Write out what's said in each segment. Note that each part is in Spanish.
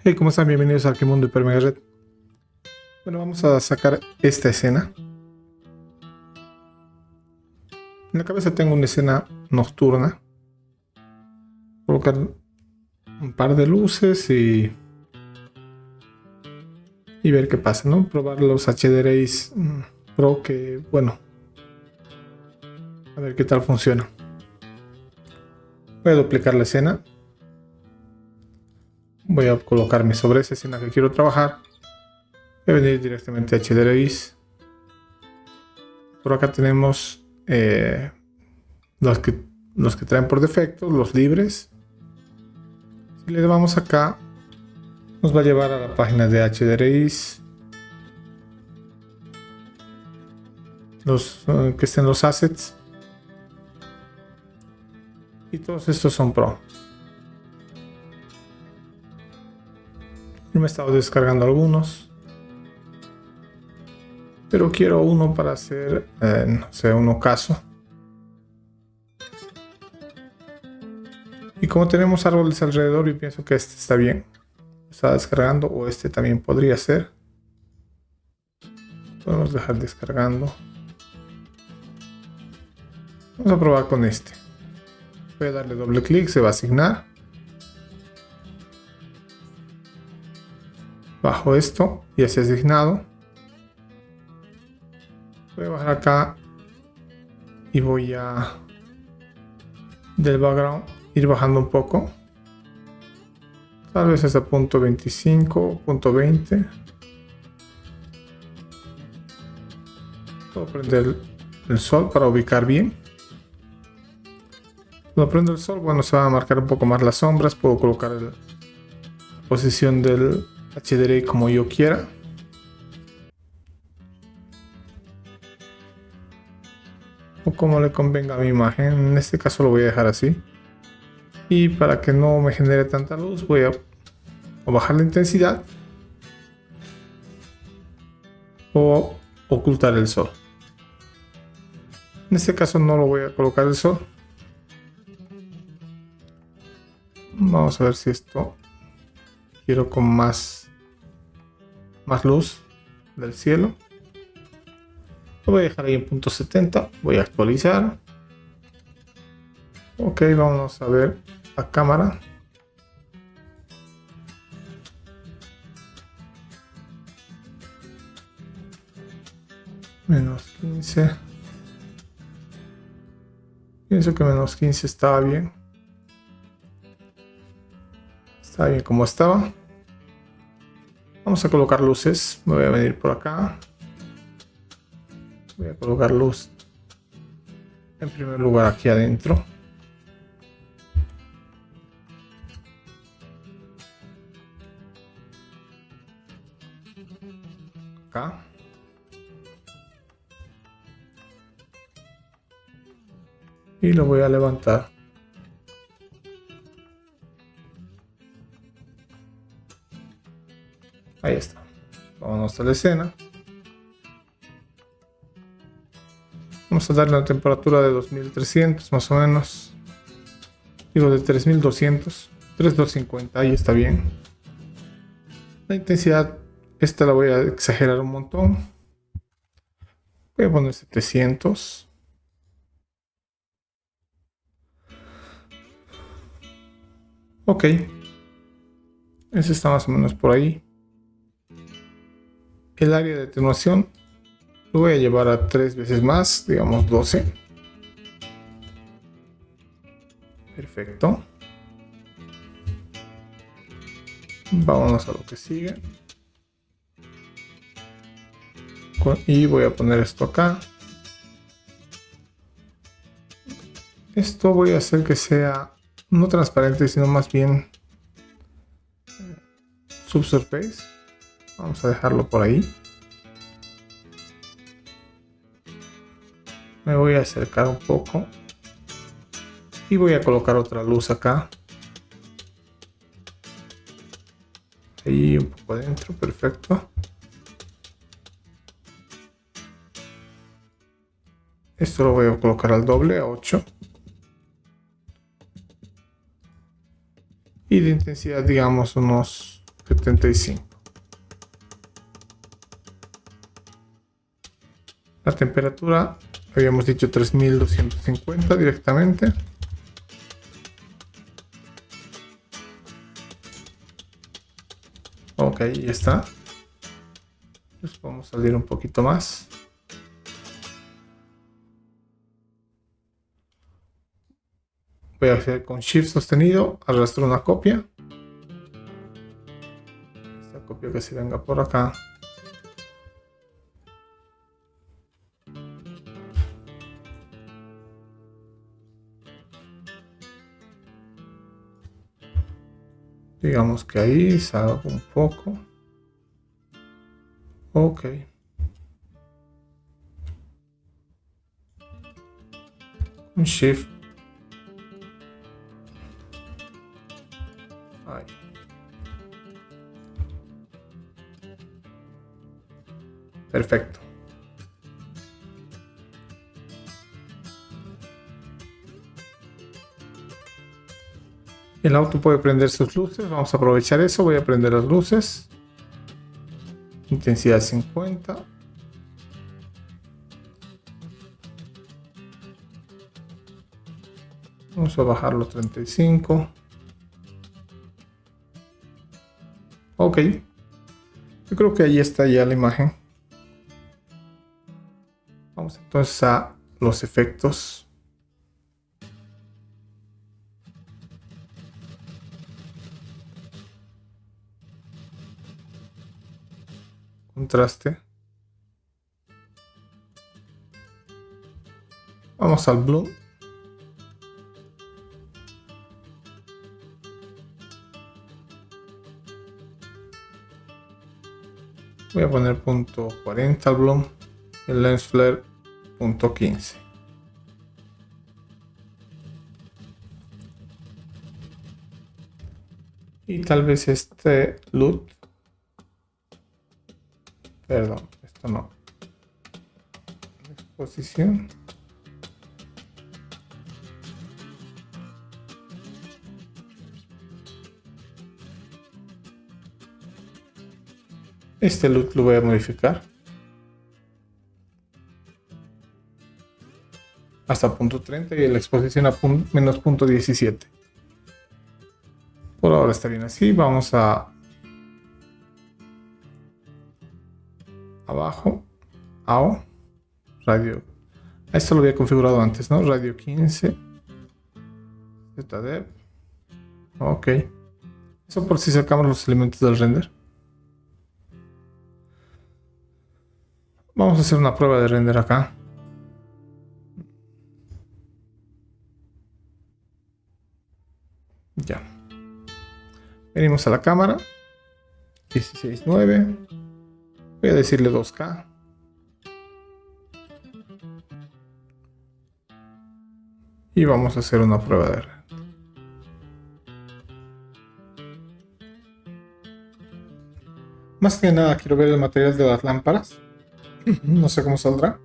Hey, ¿cómo están? Bienvenidos a Arquimundo Hiper Mega Red. Bueno, vamos a sacar esta escena. En la cabeza tengo una escena nocturna. Colocar un par de luces y ver qué pasa, ¿no? Probar los HDRIs Pro que, bueno, a ver qué tal funciona. Voy a duplicar la escena. Voy a colocarme sobre esa escena que quiero trabajar. Voy a venir directamente a HDRIs. Por acá tenemos los que traen por defecto, los libres. Si le damos acá, nos va a llevar a la página de HDRIs. Los que estén los assets. Y todos estos son Pro. Yo me he estado descargando algunos. Pero quiero uno para hacer, no sé, un ocaso. Y como tenemos árboles alrededor, yo pienso que este está bien. Está descargando, o este también podría ser. Podemos dejar descargando. Vamos a probar con este. Voy a darle doble clic, se va a asignar. Bajo esto, ya se ha asignado. Voy a bajar acá y voy a del background ir bajando un poco, tal vez hasta punto 25, punto 20. Puedo prender el sol para ubicar bien. Cuando prendo el sol, bueno, se van a marcar un poco más las sombras. Puedo colocar la posición del HDRI como yo quiera. O como le convenga a mi imagen. En este caso lo voy a dejar así. Y para que no me genere tanta luz, voy a bajar la intensidad o ocultar el sol. En este caso no lo voy a colocar el sol. Vamos a ver si esto quiero con más luz del cielo. Lo voy a dejar ahí en punto 70. Voy a actualizar. Ok, vamos a ver la cámara. Menos 15. Pienso que menos 15 estaba bien. Está bien como estaba. Vamos a colocar luces. Me voy a venir por acá. Voy a colocar luz en primer lugar aquí adentro. Acá. Y lo voy a levantar. Ahí está. Vámonos a la escena. Vamos a darle una temperatura de 2300 más o menos. Digo de 3200. 3250, ahí está bien. La intensidad, esta la voy a exagerar un montón. Voy a poner 700. Ok. Ese está más o menos por ahí. El área de atenuación lo voy a llevar a 3 veces más, digamos 12. Perfecto. Vámonos a lo que sigue. Y voy a poner esto acá. Esto voy a hacer que sea no transparente, sino más bien subsurface. Vamos a dejarlo por ahí. Me voy a acercar un poco. Y voy a colocar otra luz acá. Ahí un poco adentro, perfecto. Esto lo voy a colocar al doble, a 8. Y de intensidad, digamos, unos 75. La temperatura, habíamos dicho 3250 directamente. Ok, ya está. Pues vamos a salir un poquito más. Voy a hacer con Shift sostenido, arrastro una copia. Esta copia que se venga por acá. Digamos que ahí salgo un poco. Ok. Un Shift. Ahí. Perfecto. El auto puede prender sus luces. Vamos a aprovechar eso. Voy a prender las luces. Intensidad 50. Vamos a bajarlo a 35. Ok. Yo creo que ahí está ya la imagen. Vamos entonces a los efectos. Contraste. Vamos al bloom. Voy a poner punto 40 al bloom. El lens flare punto 15. Y tal vez este LUT. Perdón, esto no. Exposición. Este LUT lo voy a modificar hasta punto 30 y la exposición a menos punto 17. Por ahora está bien así. Vamos a abajo, AO, radio. Esto lo había configurado antes, ¿no? Radio 15, ZDEP. Ok. Eso por si sacamos los elementos del render. Vamos a hacer una prueba de render acá. Ya. Venimos a la cámara. 16:9. Voy a decirle 2K. Y vamos a hacer una prueba de render. Más que nada quiero ver el material de las lámparas. No sé cómo saldrá.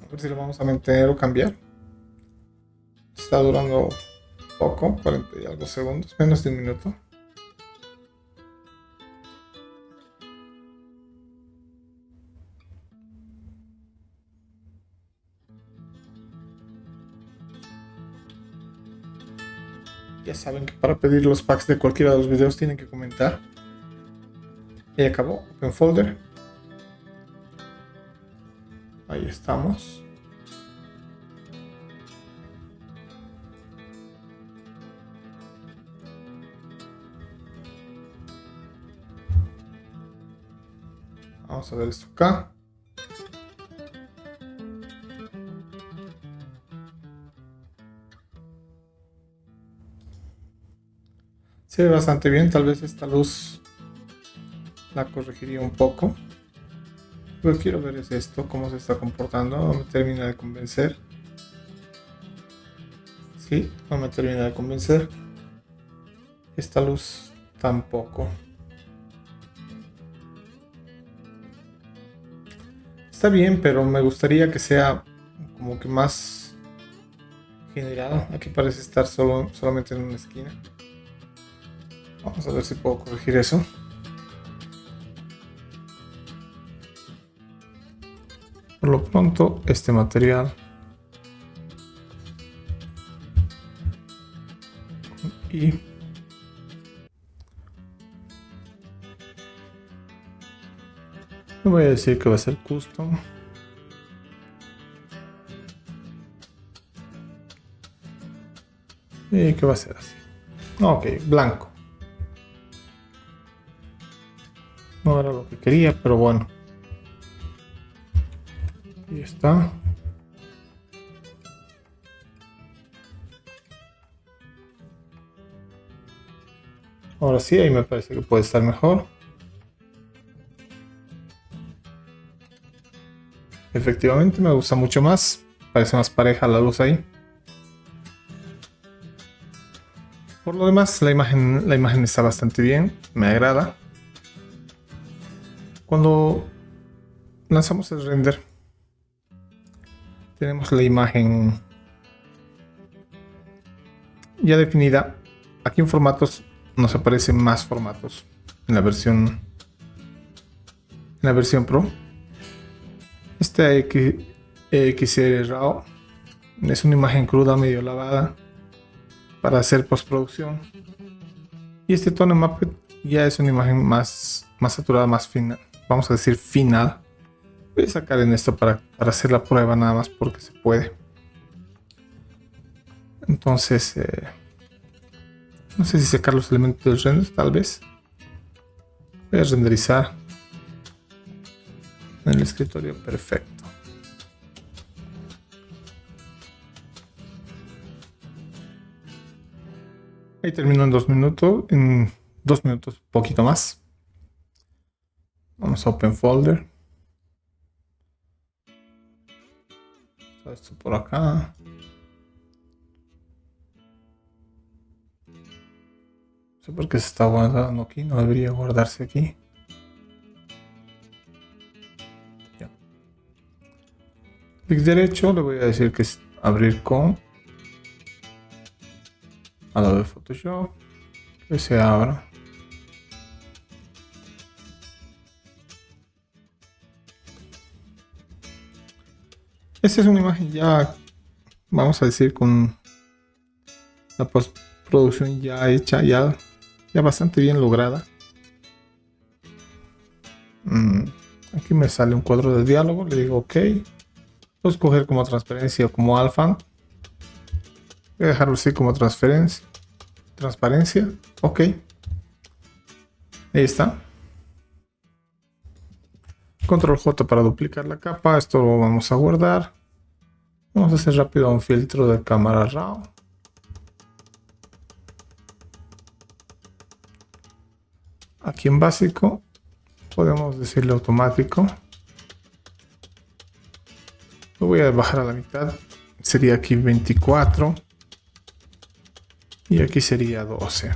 A ver si lo vamos a mantener o cambiar. Está durando poco, 40 y algo segundos, menos de un minuto. Ya saben que para pedir los packs de cualquiera de los videos tienen que comentar. Y acabó. Open folder. Ahí estamos. Vamos a ver esto acá. Se ve bastante bien. Tal vez esta luz la corregiría un poco. Lo que quiero ver es esto, cómo se está comportando. No me termina de convencer. Sí, no me termina de convencer. Esta luz tampoco. Está bien, pero me gustaría que sea como que más generado. Aquí parece estar solamente en una esquina. Vamos a ver si puedo corregir eso. Por lo pronto, este material y le voy a decir que va a ser custom. Y que va a ser así. Ok, blanco. No era lo que quería, pero bueno. Ahí está. Ahora sí, ahí me parece que puede estar mejor. Efectivamente, me gusta mucho más. Parece más pareja la luz ahí. Por lo demás, la imagen está bastante bien. Me agrada. Cuando lanzamos el render, tenemos la imagen ya definida. Aquí en formatos nos aparecen más formatos en la versión Pro. Este XR RAW es una imagen cruda medio lavada para hacer postproducción, y este tono Mappet ya es una imagen más saturada, más fina, vamos a decir final. Voy a sacar en esto para hacer la prueba nada más porque se puede. Entonces no sé si sacar los elementos del render, tal vez. Voy a renderizar en el escritorio. Perfecto. Ahí termino en 2 minutos. En 2 minutos, un poquito más. Vamos a Open Folder. Todo esto por acá. No sé por qué se está guardando aquí. No debería guardarse aquí. Ya. Clic derecho. Le voy a decir que es abrir con Adobe Photoshop. Que se abra. Esta es una imagen ya, vamos a decir, con la postproducción ya hecha, ya bastante bien lograda. Aquí me sale un cuadro de diálogo, le digo OK. Puedo escoger como transparencia o como alfa. Voy a dejarlo así como transparencia. OK. Ahí está. Control J para duplicar la capa. Esto lo vamos a guardar. Vamos a hacer rápido un filtro de cámara RAW. Aquí en básico podemos decirle automático. Lo voy a bajar a la mitad. Sería aquí 24. Y aquí sería 12.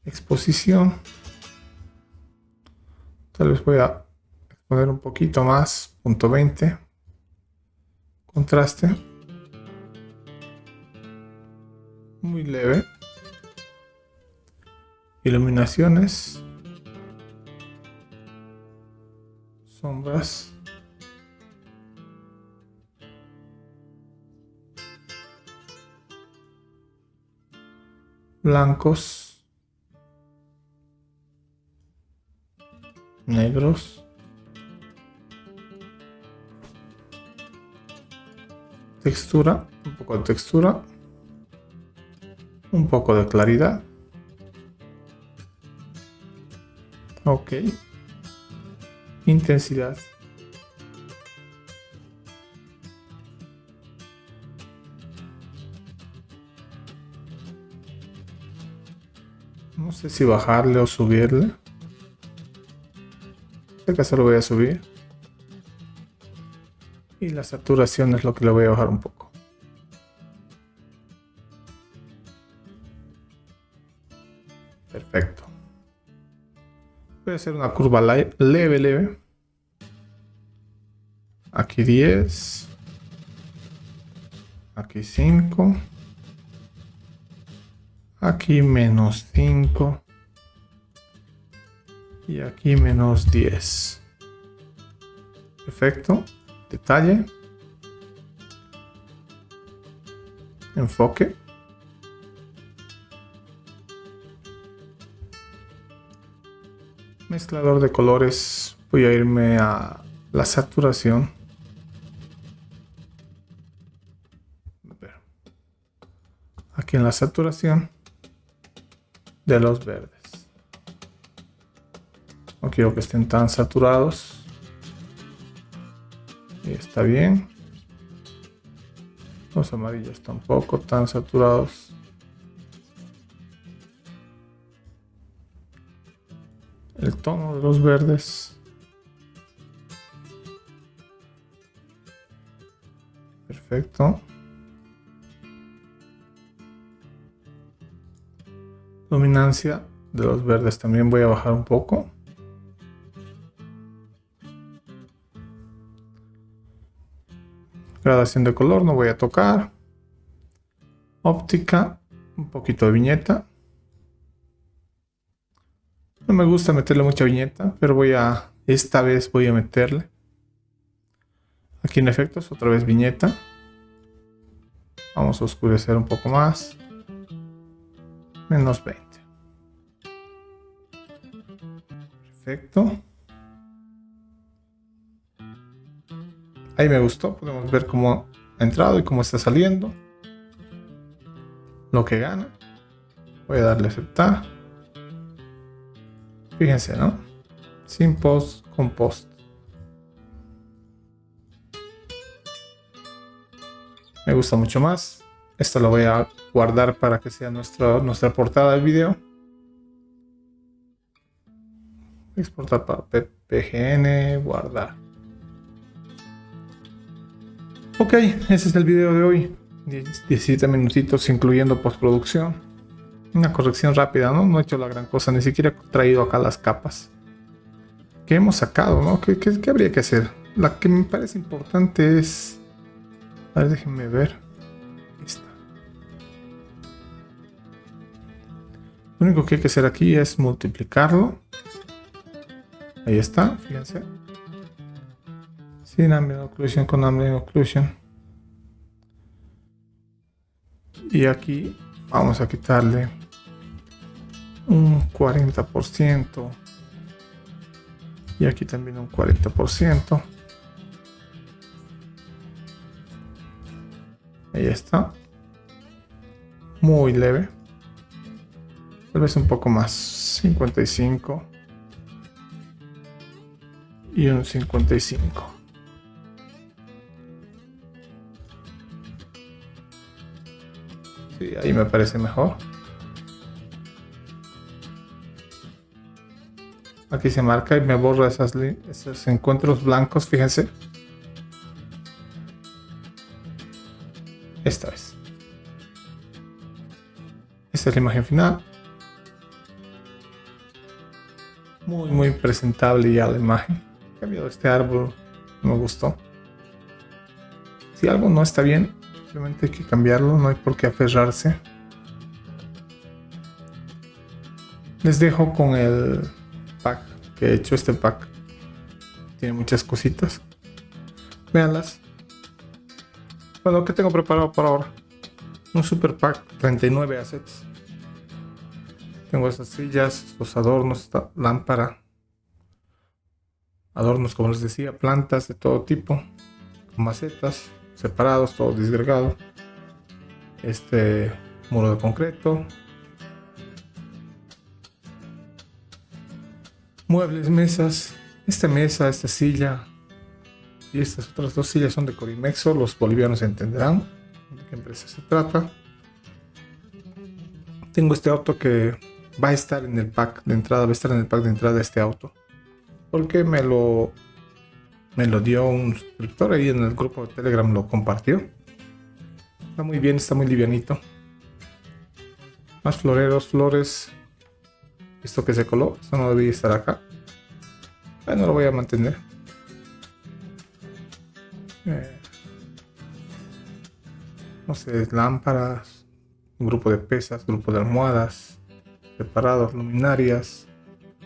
Exposición. Tal vez voy a poner un poquito más. Punto 20. Contraste. Muy leve. Iluminaciones. Sombras. Blancos. Negros. Textura. Un poco de textura. Un poco de claridad. OK. Intensidad. No sé si bajarle o subirle. En este caso lo voy a subir. Y la saturación es lo que le voy a bajar un poco. Perfecto. Voy a hacer una curva leve. Aquí 10. Aquí 5. Aquí -5. Y aquí -10. Perfecto. Detalle. Enfoque. Mezclador de colores. Voy a irme a la saturación. Aquí en la saturación de los verdes. No quiero que estén tan saturados. Y está bien. Los amarillos tampoco tan saturados. El tono de los verdes. Perfecto. Luminancia de los verdes también voy a bajar un poco. Gradación de color no voy a tocar. Óptica, un poquito de viñeta. No me gusta meterle mucha viñeta, pero esta vez voy a meterle. Aquí en efectos, otra vez viñeta. Vamos a oscurecer un poco más. -20. Perfecto. Ahí me gustó. Podemos ver cómo ha entrado y cómo está saliendo. Lo que gana. Voy a darle a aceptar. Fíjense, ¿no? Sin post, con post. Me gusta mucho más. Esto lo voy a guardar para que sea nuestra portada del video. Exportar para PGN, guardar. Ok, ese es el video de hoy. 17 minutitos incluyendo postproducción. Una corrección rápida, ¿no? No he hecho la gran cosa, ni siquiera he traído acá las capas. ¿Qué hemos sacado, no? ¿Qué habría que hacer? La que me parece importante es... A ver, déjenme ver. Esta. Lo único que hay que hacer aquí es multiplicarlo. Ahí está, fíjense. Sin ambient occlusion, con ambient occlusion. Y aquí vamos a quitarle un 40%. Y aquí también un 40%. Ahí está. Muy leve. Tal vez un poco más. 55. Y un 55. Sí, ahí me parece mejor. Aquí se marca y me borra esos encuentros blancos, fíjense. Esta vez. Esta es la imagen final. Muy presentable ya la imagen. He cambiado este árbol, no me gustó. Si algo no está bien, simplemente hay que cambiarlo, no hay por qué aferrarse. Les dejo con el pack que he hecho. Este pack tiene muchas cositas. Véanlas. Bueno, ¿qué tengo preparado por ahora? Un super pack, 39 assets. Tengo estas sillas, estos adornos, esta lámpara. Adornos, como les decía, plantas de todo tipo. Macetas, separados, todo disgregado. Este muro de concreto. Muebles, mesas. Esta mesa, esta silla. Y estas otras dos sillas son de Corimexo. Los bolivianos entenderán de qué empresa se trata. Tengo este auto que va a estar en el pack de entrada. Va a estar en el pack de entrada de este auto. Porque me lo dio un suscriptor ahí en el grupo de Telegram, lo compartió. Está muy bien, está muy livianito. Más floreros, flores. Esto que se coló, esto no debía estar acá. Bueno, lo voy a mantener. No sé, lámparas. un grupo de pesas, grupo de almohadas, separados, luminarias.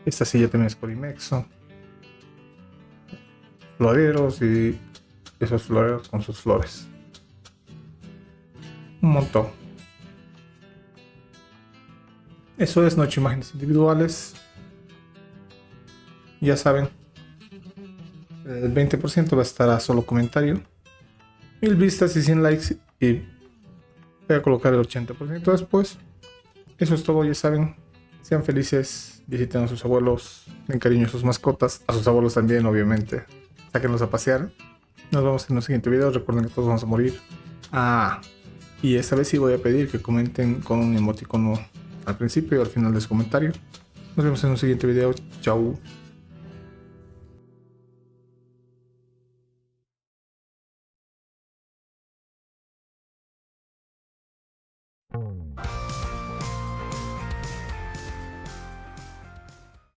Esta silla también es Corimexo. Floreros y esos floreros con sus flores. Un montón. Eso es, no he hecho imágenes individuales. Ya saben, el 20% va a estar a solo comentario. 1000 vistas y 100 likes y voy a colocar el 80% después. Eso es todo, ya saben. Sean felices, visiten a sus abuelos, den cariño a sus mascotas, a sus abuelos también, obviamente. Sáquenlos a pasear. Nos vemos en un siguiente video. Recuerden que todos vamos a morir. Y esta vez sí voy a pedir que comenten con un emoticono al principio y al final de su comentario. Nos vemos en un siguiente video. Chao.